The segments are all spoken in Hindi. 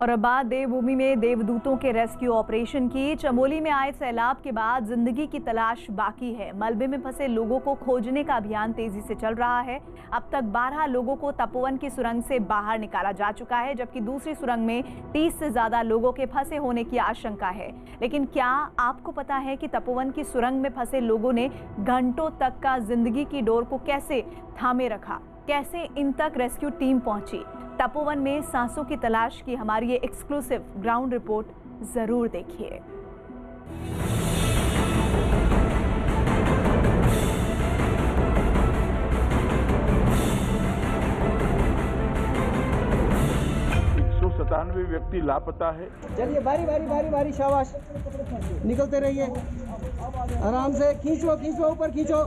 और अब बात देवभूमि में देवदूतों के रेस्क्यू ऑपरेशन की। चमोली में आए सैलाब के बाद जिंदगी की तलाश बाकी है। मलबे में फंसे लोगों को खोजने का अभियान तेजी से चल रहा है। अब तक 12 लोगों को तपोवन की सुरंग से बाहर निकाला जा चुका है, जबकि दूसरी सुरंग में 30 से ज्यादा लोगों के फंसे होने की आशंका है। लेकिन क्या आपको पता है कि तपोवन की सुरंग में फंसे लोगों ने घंटों तक का जिंदगी की डोर को कैसे थामे रखा? कैसे इन तक रेस्क्यू टीम पहुंची? तपोवन में सांसों की तलाश की हमारी ये एक्सक्लूसिव ग्राउंड रिपोर्ट जरूर देखिए। व्यक्ति लापता है। चलिए बारी बारी बारी बारी, शाबाश, निकलते रहिए, आराम से खींचो खींचो, ऊपर खींचो।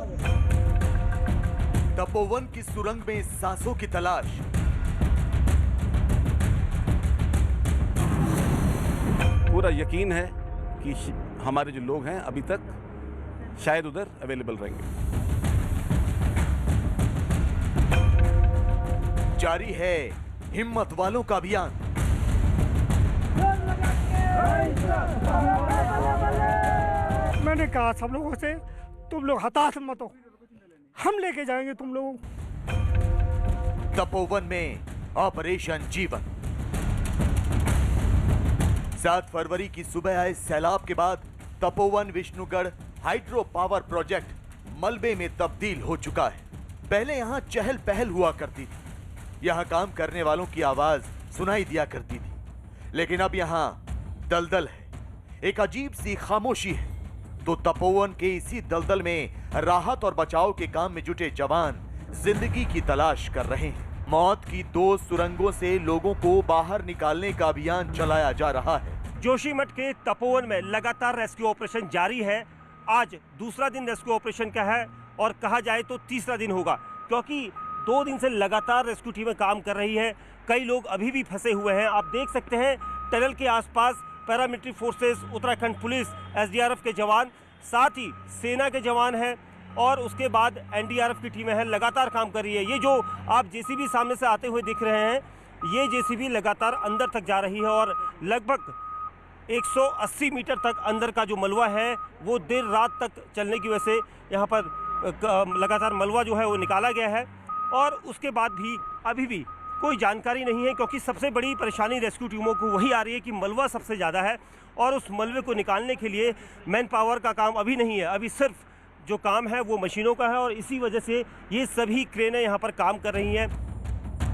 तपोवन की सुरंग में सांसों की तलाश। पूरा यकीन है कि हमारे जो लोग हैं अभी तक शायद उधर अवेलेबल रहेंगे। जारी है हिम्मत वालों का अभियान। मैंने कहा सब लोगों से, तुम लोग हताश मत हो, हम लेके जाएंगे तुम लोगों। तपोवन में ऑपरेशन जीवन। 7 फरवरी की सुबह आए सैलाब के बाद Tapovan Vishnugarh hydro power project मलबे में तब्दील हो चुका है। पहले यहां चहल पहल हुआ करती थी, यहां काम करने वालों की आवाज सुनाई दिया करती थी, लेकिन अब यहां दलदल है, एक अजीब सी खामोशी है। तो तपोवन के इसी दलदल में राहत और बचाव के काम में जुटे जवान जिंदगी की तलाश कर रहे हैं। मौत की 2 सुरंगों से लोगों को बाहर निकालने का अभियान चलाया जा रहा है। जोशीमठ के तपोवन में लगातार रेस्क्यू ऑपरेशन जारी है। आज दूसरा दिन रेस्क्यू ऑपरेशन का है और कहा जाए तो तीसरा दिन होगा, क्योंकि 2 दिन से लगातार रेस्क्यू टीमें काम कर रही है। कई लोग अभी भी फंसे हुए हैं। आप देख सकते हैं टनल के आसपास paramilitary forces, Uttarakhand police, SDRF के जवान, साथ ही सेना के जवान हैं और उसके बाद एनडीआरएफ की टीमें हैं, लगातार काम कर रही है। ये जो आप जेसीबी सामने से आते हुए दिख रहे हैं, ये जेसीबी लगातार अंदर तक जा रही है और लगभग 180 मीटर तक अंदर का जो मलबा है वो देर रात तक चलने की वजह से यहाँ पर लगातार मलबा जो है वो निकाला गया है। और उसके बाद भी अभी भी कोई जानकारी नहीं है, क्योंकि सबसे बड़ी परेशानी रेस्क्यू टीमों को वही आ रही है कि मलबा सबसे ज़्यादा है और उस मलबे को निकालने के लिए मैन पावर का काम अभी नहीं है। अभी सिर्फ जो काम है वो मशीनों का है और इसी वजह से ये सभी क्रेनें यहाँ पर काम कर रही हैं।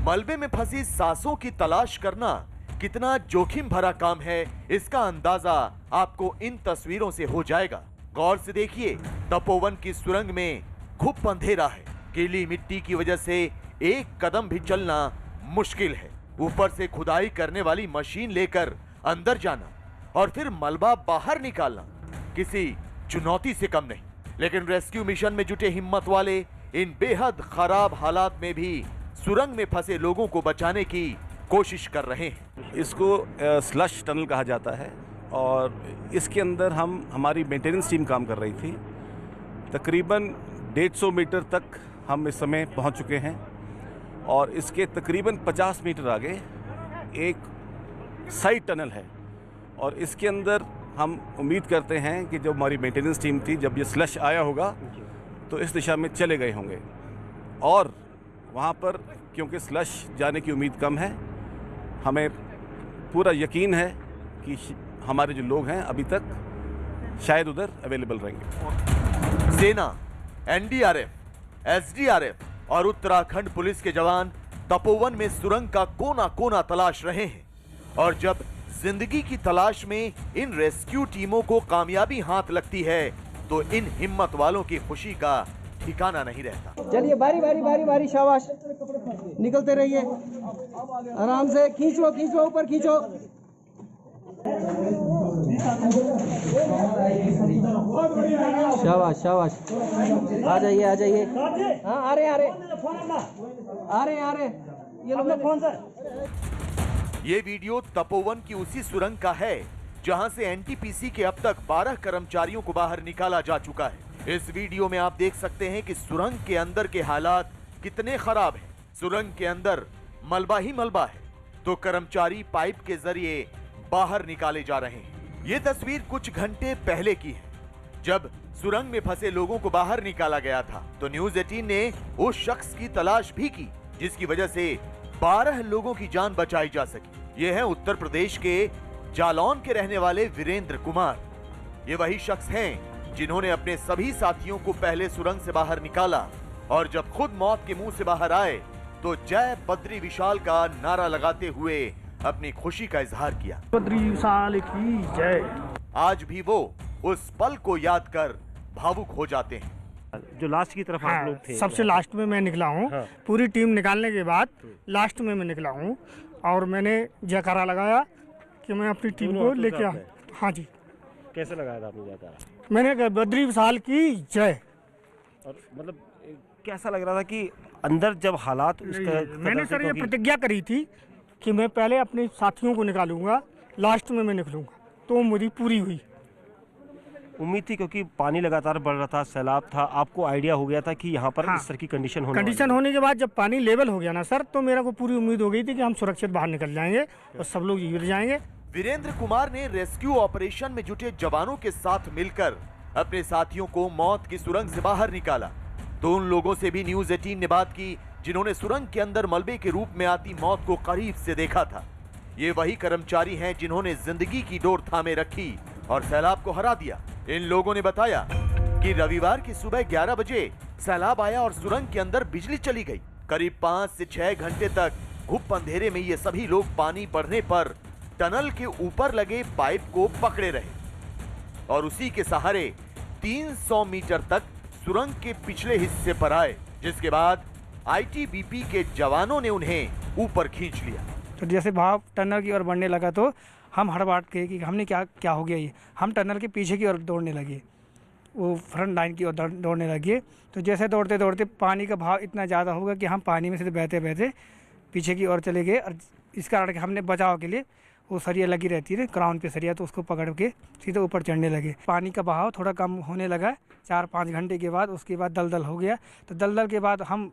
मलबे में फंसी सांसों की तलाश करना कितना जोखिम भरा काम है, इसका अंदाजा आपको इन तस्वीरों से हो जाएगा। गौर से देखिए, तपोवन की सुरंग में घुप अंधेरा है। गीली मिट्टी की वजह से एक कदम भी चलना मुश्किल है। ऊपर से खुदाई करने वाली मशीन लेकर अंदर जाना और फिर मलबा बाहर निकालना किसी चुनौती से कम नहीं। लेकिन रेस्क्यू मिशन में जुटे हिम्मत वाले इन बेहद खराब हालात में भी सुरंग में फंसे लोगों को बचाने की कोशिश कर रहे हैं। इसको स्लश टनल कहा जाता है और इसके अंदर हमारी मेंटेनेंस टीम काम कर रही थी। तकरीबन 150 मीटर तक हम इस समय पहुंच चुके हैं और इसके तकरीबन 50 मीटर आगे एक साइड टनल है और इसके अंदर हम उम्मीद करते हैं कि जब हमारी मेंटेनेंस टीम थी, जब ये स्लश आया होगा तो इस दिशा में चले गए होंगे और वहाँ पर क्योंकि स्लश जाने की उम्मीद कम है, हमें पूरा यकीन है कि हमारे जो लोग हैं अभी तक शायद उधर अवेलेबल रहेंगे। सेना, एनडीआरएफ, एसडीआरएफ और उत्तराखंड पुलिस के जवान तपोवन में सुरंग का कोना कोना तलाश रहे हैं और जब जिंदगी की तलाश में इन रेस्क्यू टीमों को कामयाबी हाथ लगती है तो इन हिम्मत वालों की खुशी का ठिकाना नहीं रहता। चलिए बारी बारी बारी बारी, शाबाश, निकलते रहिए, आराम से खींचो खींचो, ऊपर खींचो। शाबाश शाबाश, आ जाइए आ जाइए। हाँ, आ रहे ये लोग फोन सर। ये वीडियो तपोवन की उसी सुरंग का है जहां से एनटीपीसी के अब तक 12 कर्मचारियों को बाहर निकाला जा चुका है। इस वीडियो में आप देख सकते हैं कि सुरंग के अंदर के हालात कितने खराब हैं। सुरंग के अंदर मलबा ही मलबा है, तो कर्मचारी पाइप के जरिए बाहर निकाले जा रहे हैं। ये तस्वीर कुछ घंटे पहले की है, जब सुरंग में फंसे लोगों को बाहर निकाला गया था। तो न्यूज़ 18 ने उस शख्स की तलाश भी की जिसकी वजह से 12 लोगों की जान बचाई जा सकी। ये है उत्तर प्रदेश के जालौन के रहने वाले वीरेंद्र कुमार। ये वही शख्स हैं जिन्होंने अपने सभी साथियों को पहले सुरंग से बाहर निकाला और जब खुद मौत के मुंह से बाहर आए तो जय बद्री विशाल का नारा लगाते हुए अपनी खुशी का इजहार किया। बद्री विशाल की जय। आज भी वो उस पल को याद कर भावुक हो जाते हैं। जो लास्ट की तरफ आप लोग थे, सबसे लास्ट में मैं निकला हूँ। हाँ। पूरी टीम निकालने के बाद लास्ट में मैं निकला हूँ और मैंने जयकारा लगाया कि मैं अपनी टीम को लेके आ। हाँ जी। कैसे लगाया था आपने जयकारा? मैंने कहा बद्री विशाल की जय। और मतलब कैसा लग रहा था कि अंदर जब हालात मैंने सर ये प्रतिज्ञा करी थी कि मैं पहले अपने साथियों को निकालूंगा, लास्ट में मैं निकलूंगा, तो मेरी पूरी हुई। उम्मीद थी क्योंकि पानी लगातार बढ़ रहा था, सैलाब था, आपको आइडिया हो गया था कि यहाँ पर हाँ। इस तरह की कंडीशन होने के बाद जब पानी लेवल हो गया ना सर, तो मेरा को पूरी उम्मीद हो गई थी कि हम सुरक्षित बाहर निकल जाएंगे और सब लोग गिर जाएंगे। वीरेंद्र कुमार ने रेस्क्यू ऑपरेशन में जुटे जवानों के साथ मिलकर अपने साथियों को मौत की सुरंग से बाहर निकाला। तो उन लोगों से भी न्यूज़ 18 ने बात की जिन्होंने सुरंग के अंदर मलबे के रूप में आती मौत को करीब से देखा था। ये वही कर्मचारी हैं जिन्होंने जिंदगी की डोर थामे रखी और सैलाब को हरा दिया। इन लोगों ने बताया कि रविवार की सुबह 11 बजे सैलाब आया और सुरंग के अंदर बिजली चली गई। करीब 5 से 6 घंटे तक घुप अंधेरे में ये सभी लोग पानी बढ़ने पर टनल के ऊपर लगे पाइप को पकड़े रहे और उसी के सहारे 300 मीटर तक सुरंग के पिछले हिस्से पर आए, जिसके बाद आईटीबीपी के जवानों ने उन्हें ऊपर खींच लिया। तो जैसे भाव टनल की ओर बढ़ने लगा तो हम हड़बड़ाहट गए कि हमने क्या हो गया ये। हम टनल के पीछे की ओर दौड़ने लगे, वो फ्रंट लाइन की ओर दौड़ने लगे। तो जैसे दौड़ते दौड़ते पानी का भाव इतना ज़्यादा होगा कि हम पानी में से बहते बहते पीछे की ओर चले गए। और इस कारण के हमने बचाव के लिए वो सरिया लगी रहती है क्राउन पे सरिया, तो उसको पकड़ के सीधे ऊपर चढ़ने लगे। पानी का बहाव थोड़ा कम होने लगा 4-5 घंटे के बाद। उसके बाद दलदल हो गया। तो दलदल के बाद हम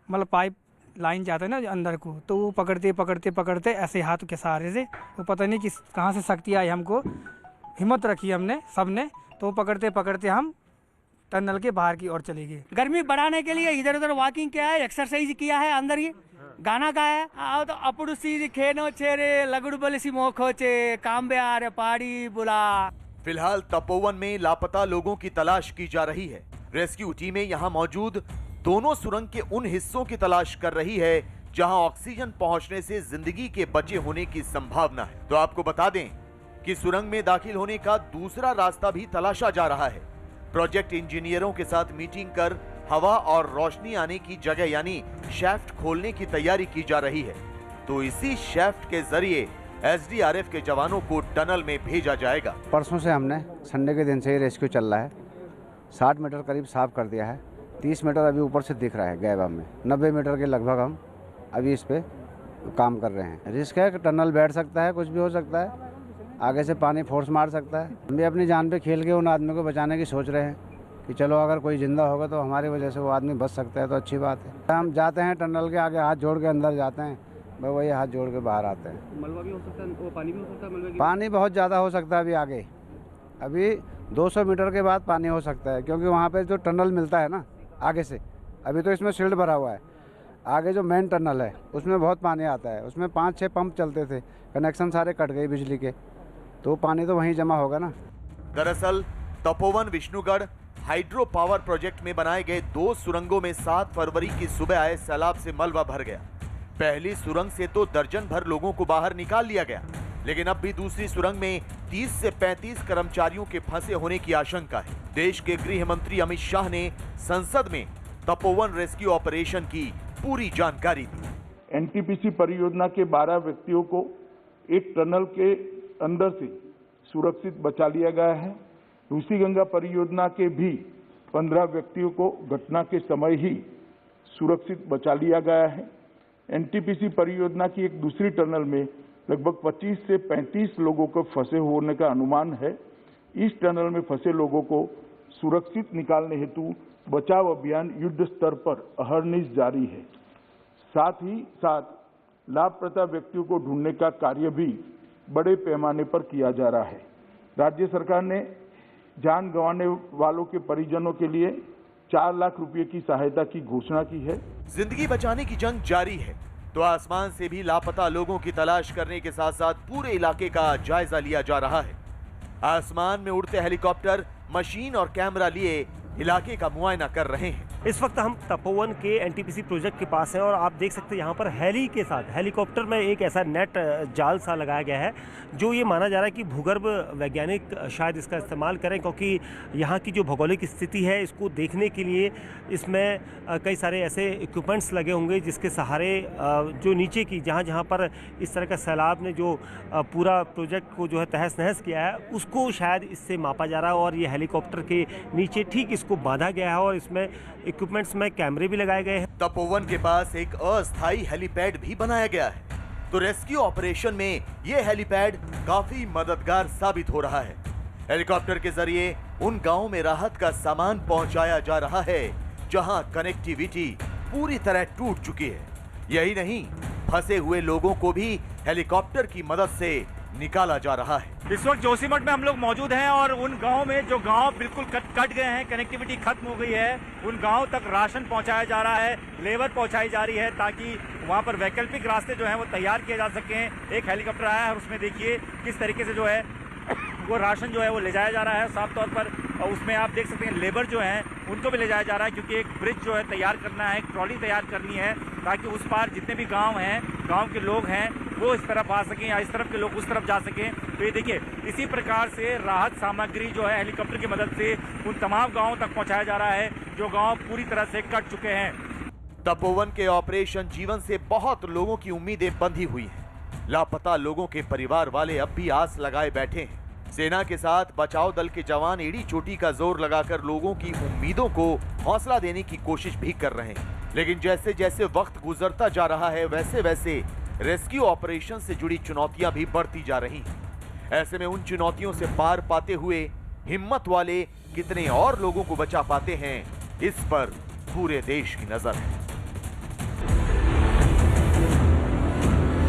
मतलब पाइप लाइन जाता है ना अंदर को, तो वो पकड़ते पकड़ते पकड़ते ऐसे हाथ के सहारे से, वो पता नहीं किस कहाँ से शक्ति आई हमको, हिम्मत रखी हमने सबने, तो पकड़ते पकड़ते हम टनल के बाहर की ओर चले गए। गर्मी बढ़ाने के लिए इधर उधर वॉकिंग किया है, एक्सरसाइज किया है, अंदर ही गाना गाया है। तो अपुड़ सी खेनो छेरे लगुड़ बलसी मोखो चे कांबे आरे पहाड़ी बुला। फिलहाल तपोवन में लापता लोगों की तलाश की जा रही है। रेस्क्यू टीमें यहां मौजूद दोनों सुरंग के उन हिस्सों की तलाश कर रही है जहां ऑक्सीजन पहुंचने से जिंदगी के बचे होने की संभावना है। तो आपको बता दें कि सुरंग में दाखिल होने का दूसरा रास्ता भी तलाशा जा रहा है। प्रोजेक्ट इंजीनियरों के साथ मीटिंग कर हवा और रोशनी आने की जगह यानी शैफ्ट खोलने की तैयारी की जा रही है। तो इसी शैफ्ट के जरिए एसडीआरएफ के जवानों को टनल में भेजा जाएगा। परसों से हमने संडे के दिन से ही रेस्क्यू चल रहा है। 60 मीटर करीब साफ कर दिया है। 30 मीटर अभी ऊपर से दिख रहा है गैबा में। 90 मीटर के लगभग हम अभी इस पे काम कर रहे हैं। रिस्क है कि टनल बैठ सकता है, कुछ भी हो सकता है, आगे से पानी फोर्स मार सकता है। हम भी अपनी जान पे खेल के उन आदमी को बचाने की सोच रहे हैं कि चलो अगर कोई जिंदा होगा तो हमारी वजह से वो आदमी बच सकता है, तो अच्छी बात है। हम जाते हैं टनल के आगे, हाथ जोड़ के अंदर जाते हैं, बस वही हाथ जोड़ के बाहर आते हैं। मलबा भी हो सकता है, वो पानी भी हो सकता है। मलबे की पानी बहुत ज़्यादा हो सकता है अभी आगे, अभी 200 मीटर के बाद पानी हो सकता है, क्योंकि वहाँ पे जो टनल मिलता है ना आगे से, अभी तो इसमें शील्ड भरा हुआ है। आगे जो मेन टनल है उसमें बहुत पानी आता है, उसमें 5-6 पंप चलते थे, कनेक्शन सारे कट गए बिजली के, तो पानी तो वहीं जमा होगा ना। दरअसल Tapovan Vishnugarh hydro power project में बनाए गए 2 सुरंगों में 7 फरवरी की सुबह आए सैलाब से मलबा भर गया। पहली सुरंग से तो दर्जन भर लोगों को बाहर निकाल लिया गया, लेकिन अब भी दूसरी सुरंग में 30 से 35 कर्मचारियों के फंसे होने की आशंका है। देश के गृह मंत्री अमित शाह ने संसद में तपोवन रेस्क्यू ऑपरेशन की पूरी जानकारी दी। एनटीपीसी परियोजना के 12 व्यक्तियों को एक टनल के अंदर से सुरक्षित बचा लिया गया है। रूसी गंगा परियोजना के भी 15 व्यक्तियों को घटना के समय ही सुरक्षित बचा लिया गया है। एनटीपीसी परियोजना की एक दूसरी टनल में लगभग 25 से 35 लोगों को फंसे होने का अनुमान है। इस टनल में फंसे लोगों को सुरक्षित निकालने हेतु बचाव अभियान युद्ध स्तर पर अहर्निश जारी है। साथ ही साथ लापता व्यक्तियों को ढूंढने का कार्य भी बड़े पैमाने पर किया जा रहा है। राज्य सरकार ने जान गंवाने वालों के परिजनों के लिए 4 लाख रुपए की सहायता की घोषणा की है। जिंदगी बचाने की जंग जारी है तो आसमान से भी लापता लोगों की तलाश करने के साथ साथ पूरे इलाके का जायजा लिया जा रहा है। आसमान में उड़ते हेलीकॉप्टर, मशीन और कैमरा लिए इलाके का मुआयना कर रहे हैं। इस वक्त हम तपोवन के एनटीपीसी प्रोजेक्ट के पास हैं और आप देख सकते हैं यहाँ पर हेली के साथ हेलीकॉप्टर में एक ऐसा नेट जाल सा लगाया गया है जो ये माना जा रहा है कि भूगर्भ वैज्ञानिक शायद इसका इस्तेमाल करें, क्योंकि यहाँ की जो भौगोलिक स्थिति है इसको देखने के लिए इसमें कई सारे ऐसे इक्विपमेंट्स लगे होंगे जिसके सहारे जो नीचे की जहाँ पर इस तरह का सैलाब ने जो पूरा प्रोजेक्ट को जो है तहस नहस किया है उसको शायद इससे मापा जा रहा है और ये हेलीकॉप्टर के नीचे ठीक इसको बांधा गया है और इसमें इक्विपमेंट्स में कैमरे भी लगाए गए हैं। तपोवन के पास एक अस्थायी हेलीपैड भी बनाया गया है तो रेस्क्यू ऑपरेशन में यह हेलीपैड काफी मददगार साबित हो रहा है। हेलीकॉप्टर के जरिए उन गांवों में राहत का सामान पहुंचाया जा रहा है जहां कनेक्टिविटी पूरी तरह टूट चुकी है। यही नहीं, फंसे हुए लोगों को भी हेलीकॉप्टर की मदद से निकाला जा रहा है। इस वक्त जोशीमठ में हम लोग मौजूद हैं और उन गांवों में जो गांव बिल्कुल कट गए हैं, कनेक्टिविटी खत्म हो गई है, उन गांव तक राशन पहुंचाया जा रहा है, लेबर पहुंचाई जा रही है ताकि वहां पर वैकल्पिक रास्ते जो हैं वो तैयार किए जा सकें। एक हेलीकॉप्टर आया है, उसमें देखिए किस तरीके से जो है वो राशन जो है वो ले जाया जा रहा है साफ तौर पर। और उसमें आप देख सकते हैं लेबर जो हैं उनको भी ले जाया जा रहा है क्योंकि एक ब्रिज जो है तैयार करना है, एक ट्रॉली तैयार करनी है ताकि उस पार जितने भी गांव हैं, गांव के लोग हैं वो इस तरफ आ सकें या इस तरफ के लोग उस तरफ जा सकें। तो ये देखिए इसी प्रकार से राहत सामग्री जो है हेलीकॉप्टर की मदद से उन तमाम गाँवों तक पहुँचाया जा रहा है जो गाँव पूरी तरह से कट चुके हैं। तपोवन के ऑपरेशन जीवन से बहुत लोगों की उम्मीदें बंधी हुई हैं। लापता लोगों के परिवार वाले अब भी आस लगाए बैठे हैं। सेना के साथ बचाव दल के जवान एड़ी चोटी का जोर लगाकर लोगों की उम्मीदों को हौसला देने की कोशिश भी कर रहे हैं, लेकिन जैसे जैसे वक्त गुजरता जा रहा है वैसे वैसे रेस्क्यू ऑपरेशन से जुड़ी चुनौतियां भी बढ़ती जा रही हैं। ऐसे में उन चुनौतियों से पार पाते हुए हिम्मत वाले कितने और लोगों को बचा पाते हैं, इस पर पूरे देश की नजर है।